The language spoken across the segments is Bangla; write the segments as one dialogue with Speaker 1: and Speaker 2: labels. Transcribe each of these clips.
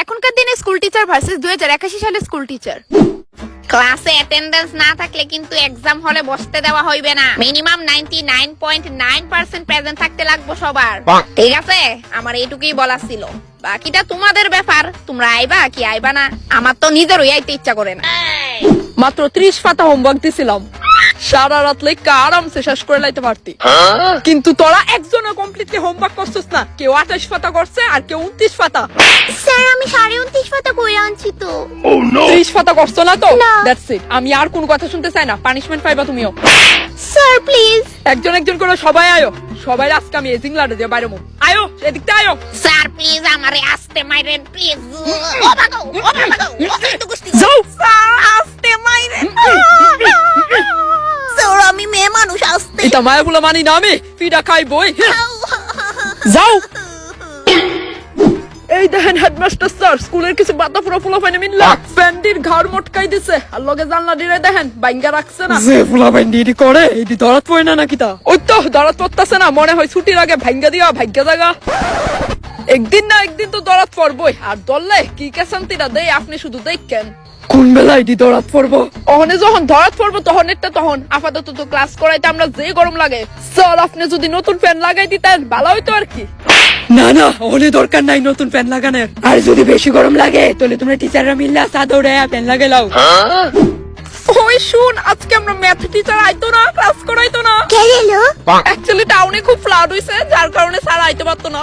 Speaker 1: এখনকার দিনে স্কুল টিচার ভার্সেস 2081 সালের স্কুল টিচার। ক্লাসে অ্যাটেন্ডেন্স না থাকলে কিন্তু এক্সাম হলে বসতে দেওয়া হইবে না। মিনিমাম 99.9% প্রেজেন্ট থাকতে লাগবে সবার। ঠিক আছে, আমার এইটুকুই বলা ছিল। বাকিটা তোমাদের ব্যাপার, তোমরা আইবা কি আইবা না। আমার তো নিজেরই আইতে ইচ্ছা করে না।
Speaker 2: মাত্র 30 পাতা হোমওয়ার্ক দিছিলাম, সারা রাত লেখা আরামসে শেষ করে লাইতে পারতি, কিন্তু তোরা একজনও কমপ্লিটলি হোমওয়ার্ক করছিস না। কেউ 28 পাতা করছে আর কেউ 29 পাতা।
Speaker 1: স্যার আমি 29.5 পাতা কইরা আনছি তো।
Speaker 2: 30 পাতা করছো না তো? That's it. আমি আর কোন কথা শুনতে চাই না। পানিশমেন্ট পাইবা তুমিও।
Speaker 1: Sir please.
Speaker 2: একজন একজন করে সবাই আয়ো। সবাই আজকে আমি এজিং লাড়ে দিয়ে বাইরে মুখ আয়ো, এদিকতে আয়ো।
Speaker 1: স্যার প্লিজ আমারে আস্তে মাইরেন প্লিজ। ও বাগো ও বাগো তো কুস্তি
Speaker 2: যাও।
Speaker 1: স্যার আস্তে মাইরেন। স্যার আমি মেয়ে মানুষ আস্তে।
Speaker 2: এটা মায়াগুলো মানি না আমি, পিঠা খাই বই। যাও। এই দেখেন হেডমাস্টার স্যার, স্কুলের কিছু বাতা পুরো ফুলো ফাইনে মিললা প্যান্ডির ঘাড় মটকাই দিছে আর লগে জানলা দিরে দেখেন বাইঙ্গা রাখছে না। যে ফুলা বাইন্ডি করে এইদি দরাত পড়ে না নাকি তা? ওই তো দরাত পড়তাছে না, মনে হয় ছুটির আগে ভাঙ্গা দিয়া ভাগ্য জায়গা। একদিন না একদিন তো দরাত পড়বই, আর দললে কি কেসান্তিটা দেয় আপনি শুধু দেখেন। কোন বেলায় দি দরাত পড়বো? ওখানে যখন ধরাত পড়বো তখন একটা তখন আপাতত তো ক্লাস করাইতে আমরা যে গরম লাগে। স্যার আপনি যদি নতুন ফ্যান লাগাই দিতেন ভালো হইতো আর কি। না না, ওনে দরকার নাই নতুন ফ্যান লাগানোর। আর যদি বেশি গরম লাগে তাহলে তোমরা টিচাররা মিললা চাদরে ফ্যান লাগাই লাও। ওই শুন, আজকে আমরা ম্যাথ টিচার আইতো না, ক্লাস করাইতো না।
Speaker 1: কে গেল?
Speaker 2: অ্যাকচুয়ালি টাউনে খুব ফ্লাড হইছে, যার কারণে স্যার আইতে পারতো না।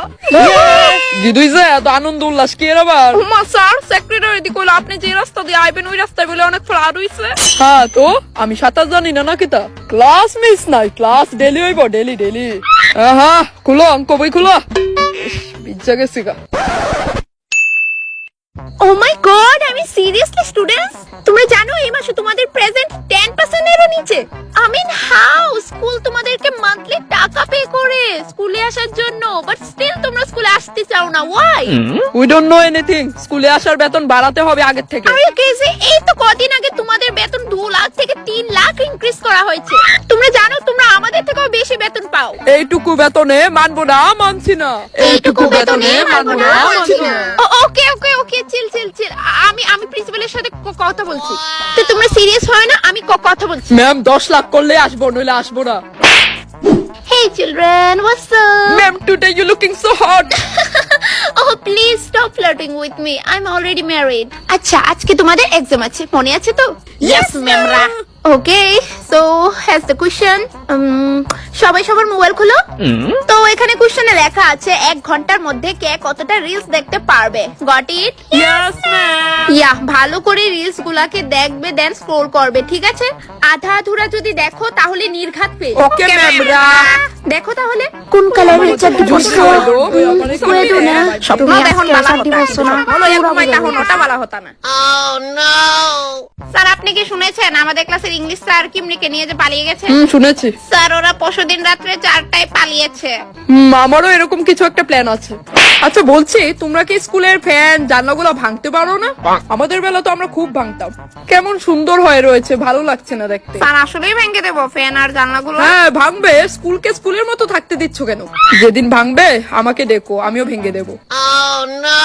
Speaker 2: দিদুই যে এত আনন্দ উল্লাস কি এর আবার? মা স্যার সেক্রেটারি দি কইলো আপনি যে রাস্তা দিয়ে আইবেন ওই রাস্তায় বলে অনেক ফ্লাড হইছে। হ্যাঁ তো আমি সাঁতার জানি না নাকি তা? ক্লাস মিস নাই, ক্লাস ডেলি হইব, ডেলি ডেলি। হ্যাঁ খুলো অঙ্ক বই খুলো। বিজ্জা গেছি গা।
Speaker 1: Oh my god, আমি সিরিয়াসলি স্টুডেন্টস, তোমরা জানো এই মাসে তোমাদের প্রেজেন্ট 10% এরও নিচে। I mean how? স্কুল তোমাদেরকে মান্থলি টাকা পে করে স্কুলে আসার জন্য, বাট স্টিল তোমরা স্কুলে আসতে চাও না। Why?
Speaker 2: We don't know anything. স্কুলে আসার বেতন বাড়াতে হবে আগের থেকে।
Speaker 1: Are you crazy? এই তো কদিন আগে তোমাদের বেতন 2 লাখ থেকে 3 লাখ ইনক্রিজ করা হয়েছে। তোমরা জানো তোমরা আমাদের থেকেও বেশি বেতন পাও।
Speaker 2: এইটুকু বেতনে মানবো না, মানছি না।
Speaker 1: এইটুকু বেতনে মানবো না, মানছি না। ওকে ওকে ওকে, চিল চিল চিল। আমি প্রিন্সিপালের সাথে কথা বলছি। তো তোমরা সিরিয়াস হয় না, আমি কথা বলছি।
Speaker 2: ম্যাম 10 লাখ করলে আসবো, নইলে আসবো না।
Speaker 1: Hey children, what's up?
Speaker 2: Ma'am today you looking so hot.
Speaker 1: Oh please stop flirting with me. I'm already married. আচ্ছা আজকে তোমাদের এক্সাম আছে, মনে আছে তো?
Speaker 2: Yes, ma'am.
Speaker 1: Okay, so has the question. সবাই সবার মোবাইল খুলো। তো এখানে কোশ্চেনে লেখা আছে 1 ঘন্টার মধ্যে কে কতটা রিলস দেখতে পারবে। Got it?
Speaker 2: Yes, ma'am.
Speaker 1: ইয়া, ভালো করে রিলস গুলাকে দেখবে, দেন স্ক্রল করবে, ঠিক আছে? আধা আধুরা যদি দেখো তাহলে নির্ঘাত পেয়ে।
Speaker 2: Okay, ma'am.
Speaker 1: দেখো তাহলে কোন কালারের চাদর পরছো? করে দাও না। স্বপ্ন এখন বালা হতা না। হলো এক সময় তখন ওটা বালা হতা না। Oh no! স্যার আপনি কি শুনেছেন আমাদের ক্লাসের ইংলিশ স্যার কিমনিকে নিয়ে যে পালিয়ে গেছে?
Speaker 2: শুনেছি।
Speaker 1: স্যার ওরা পরশুদিন রাত্রে 4টায় পালিয়েছে।
Speaker 2: আমারও এরকম কিছু একটা প্ল্যান আছে। আচ্ছা বলছি, তোমরা কি স্কুলের ফ্যান জানলাগুলো ভাঙতে পারো না? আমাদের বেলা তো আমরা খুব ভাঙতাম। কেমন সুন্দর হয়ে রয়েছে, ভালো লাগছে না দেখতে।
Speaker 1: স্যার আসলেই ভেঙে দেবো ফ্যান আর জানলাগুলো?
Speaker 2: হ্যাঁ ভাঙবে, স্কুলকে স্কুলের মতো থাকতে দিচ্ছ কেন? যেদিন ভাঙবে আমাকে ডেকো, আমিও ভেঙে দেবো।
Speaker 1: Oh no!